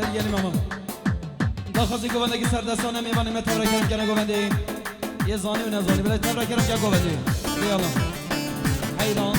برگردیم امام داخل گوندگی سردستانه میوانیم تبرک کرم کنه گوندی یه زانی و نزانی بله تبرک کرم کنه گوندی بیالا حیران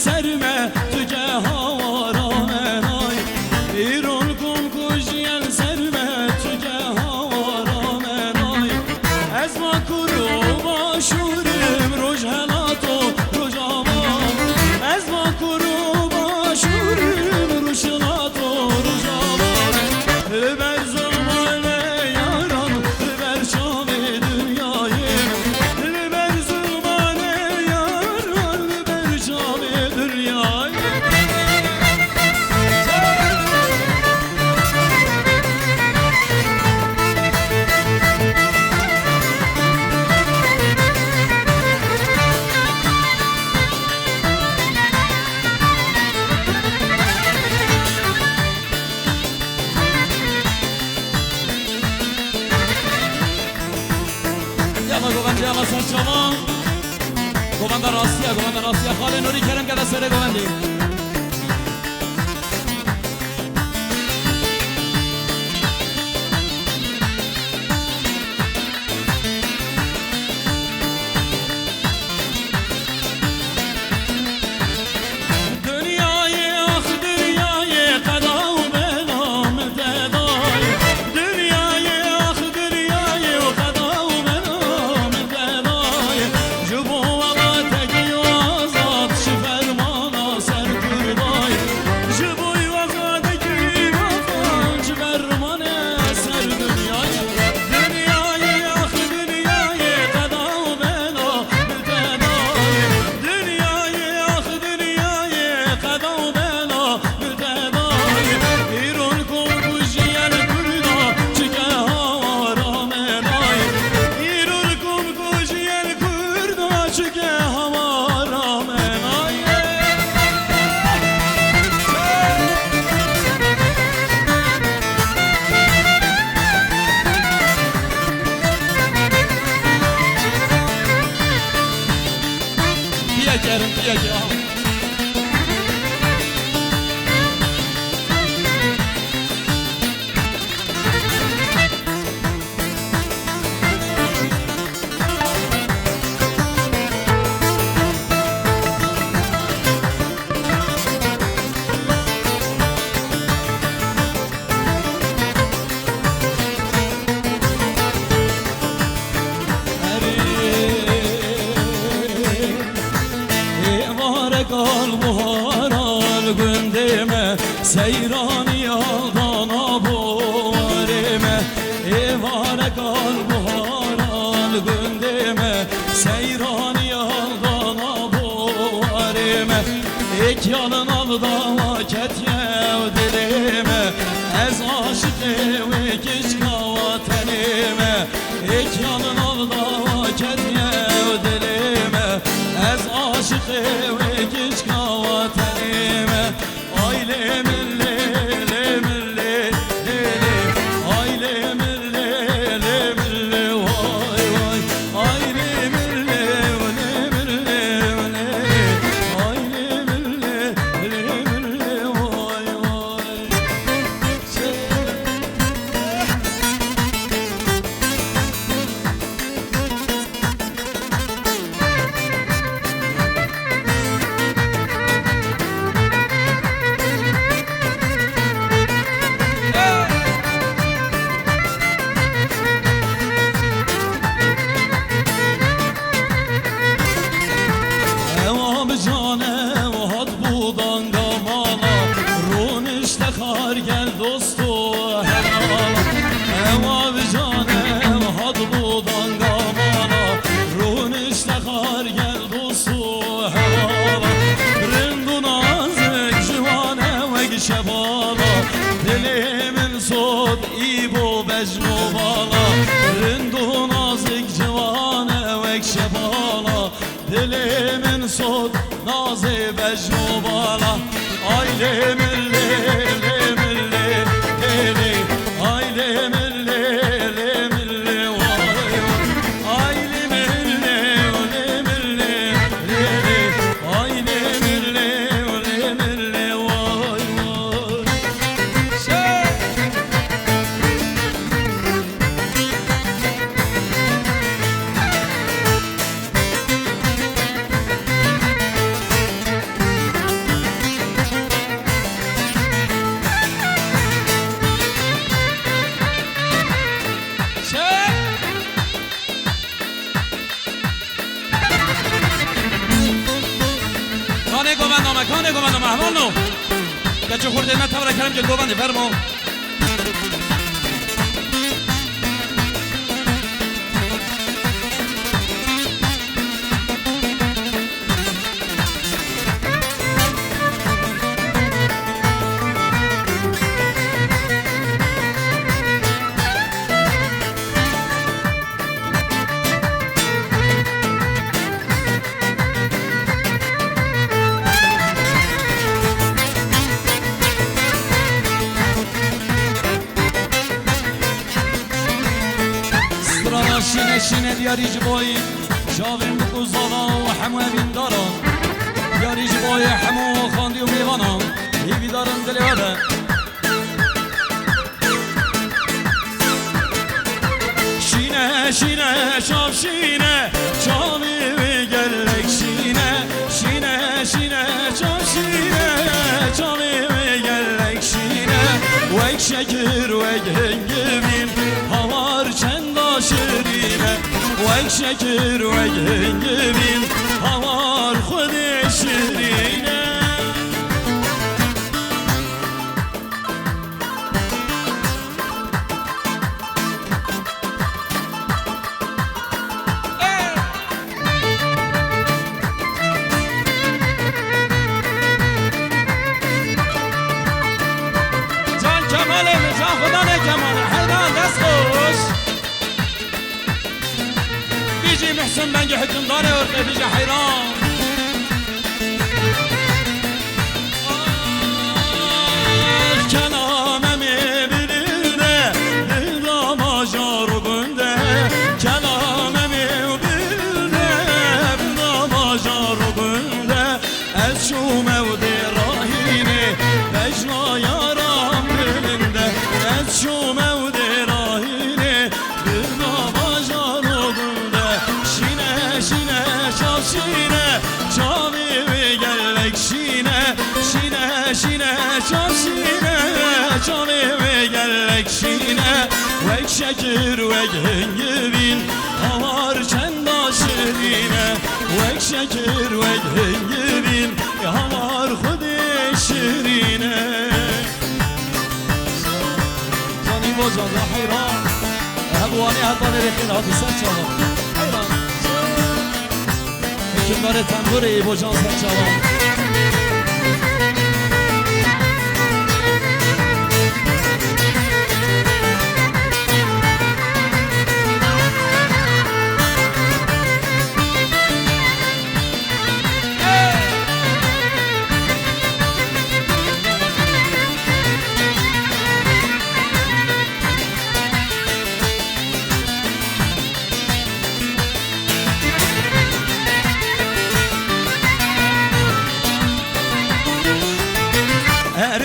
سرمه تو که هوارا منای ایران کن کجیل سرمه تو که هوارا منای از ما کرو باشورم روش هلاتو روش آوام از ما کرو باشورم روش هلاتو روش آوام بر ظلمان یاران بر شام دنیایم بر ظلمان یاران بر شام Yalla sarçama Govanda Rasya Khale Nuri Kerem kada sere govandi Sen kal buharal gündeme seyrani yaldan abuarime evare kal buharal gündeme seyrani yaldan abuarime ek yalın alda vaket yev dilime ez aşık evi kiç kavatenime ek yalın alda vaket yev dilime ez aşık evi kiç kavatenime aile milli milli aile milli milli vay vay aile milli milli aile milli milli vay vay gel dostu helal Eva vicane had budan gamana Ruhun iştehar gel dostu helal Rindu nazik jivane ve şebala Dilimin sod ibo becnu bala Rindu nazik jivane ve şebala Dilimin sod nazik becnu bala Aile milli کانه گوندم احوالو گچه خورده من تبرک کردم جل گوندی فرمو شینه شینه دیاری جبایی شاوین بکوزانا و همو بین دارم دیاری جبایی همو خاندی و میوانم هیوی دارم دلی آده شینه شینه شاو شینه شاوی و گلک شینه شینه شینه شاو شینه شاوی و گلک شینه و اک شکر و اک هنگمین هوار چند شیرینه و اک شکر و اک هنگمین هوار خود شیرینه جان کماله جان خدا نه کماله حیران دست خوش بيجي محسن بنجي حكم داري ورقي بيجي حيران كلامي بلينه لذا ما جارو بنده كلامي بلينه لذا ما جارو بنده اشو مودي راهيني بجنا يارام بلنده اشو مودي راهيني لذا ما جارو بنده شینه شاوشینه شاوی و گلک شینه شینه شینه شاوشینه شاوی و گلک شینه و اک شکر و اک هنگبین هوار چند شیرینه و اک شکر و اک هنگبین خیر هاتی سر چاوا حیران هکمدار تنبوری با جان سر چاوا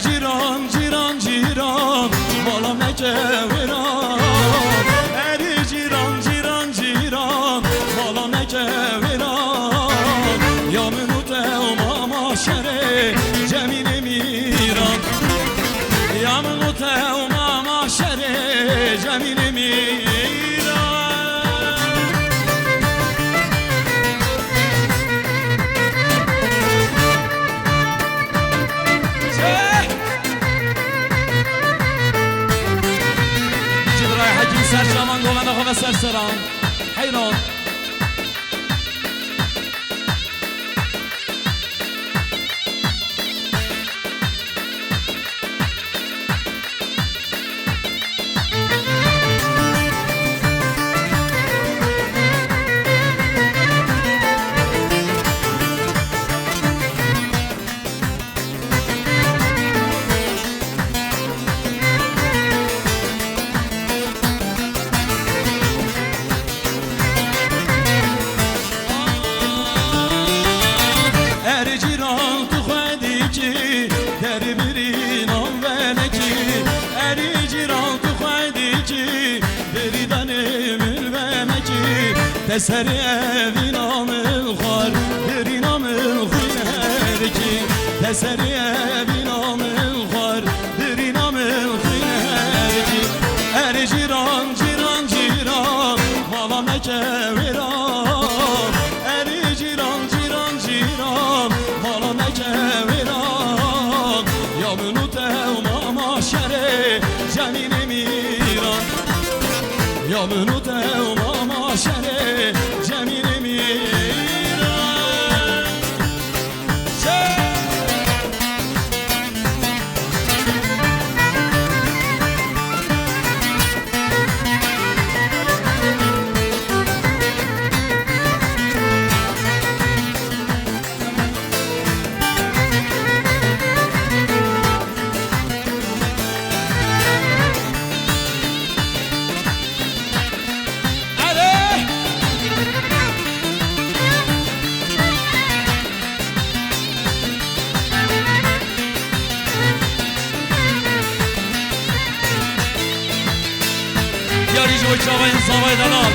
جیران جیران جیران بالا نکویران اری جیران جیران جیران بالا نکویران یا منوت امام شره جمیل میران یا منوت امام شره جمیل میران سر جامان گوهنده خواه سر سران حیران تسری اوی نام الخار بری نام الخینرکی تسری اوی نام الخار بری نام الخینرکی ار جیران جیران جیران مالا نکویران ار جیران جیران جیران مالا نکویران یا منوت امام شره جمیل میران یا منوت امام شره جمیل میران یاری جوی چاوای انصافای دلال